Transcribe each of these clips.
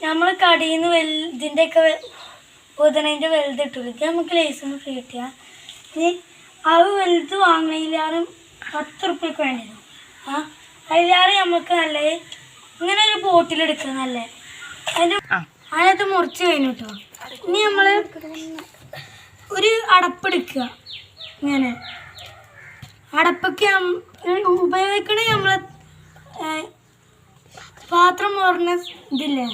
നമ്മൾ കടയിൽ നിന്ന് ഇതിൻ്റെയൊക്കെ പൊതണേൻ്റെ വലുതിട്ടുള്ളൂ. ഇത് നമുക്ക് ലൈസൻസ് ഫ്രീ കിട്ടിയാൽ ഇനി അത് വലുത് വാങ്ങണതിലാറും 10 റുപ്യക്ക് വേണ്ടി വരും. അതിലാറ് നമുക്ക് നല്ലത് ഇങ്ങനെ ഒരു ബോട്ടിലെടുക്കുക നല്ലത്. അതിനകത്ത് മുറിച്ച് കഴിഞ്ഞു കേട്ടോ. ഇനി നമ്മൾ ഒരു അടപ്പെടുക്കുക. ഇങ്ങനെ അടപ്പൊക്കെ ഉപയോഗിക്കണേ നമ്മൾ പാത്രം പറഞ്ഞ ഇതില്ലേ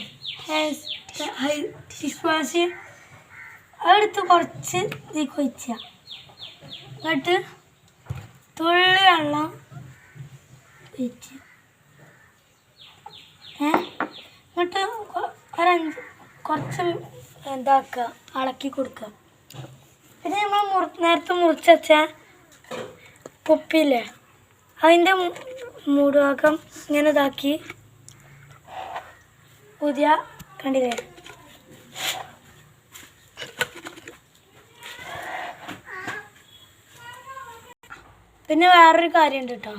ഡിഷ് വാഷ് അതെടുത്ത് കുറച്ച് ഇതിലേക്ക് ഒഴിച്ച എന്നിട്ട് തുള്ളി വെള്ളം ഒഴിച്ച് എന്നിട്ട് കുറച്ച് ഇതാക്കുക, ഇളക്കി കൊടുക്കുക. പിന്നെ നമ്മൾ നേരത്തെ മുറിച്ച് വെച്ച കുപ്പിയില്ലേ അതിൻ്റെ മൂടുഭാഗം ഇങ്ങനെ ഇതാക്കി പുതിയ കണ്ടില്ലേ. പിന്നെ വേറൊരു കാര്യമുണ്ട് കേട്ടോ.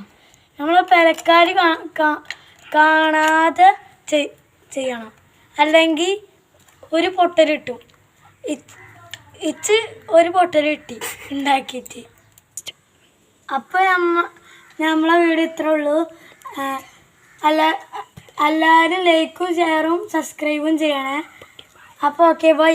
നമ്മൾ പെരക്കാർ കാണാതെ ചെയ്യണം, അല്ലെങ്കിൽ ഒരു പൊട്ടൽ കിട്ടും. ഒരു പൊട്ടൽ കിട്ടി ഉണ്ടാക്കിയിട്ട്. അപ്പോൾ നമ്മളെ വീഡിയോ ഇത്രേ ഉള്ളൂ. എല്ലാവരും ലൈക്കും ഷെയറും സബ്സ്ക്രൈബും ചെയ്യണേ. അപ്പോൾ ഓക്കെ ബൈ.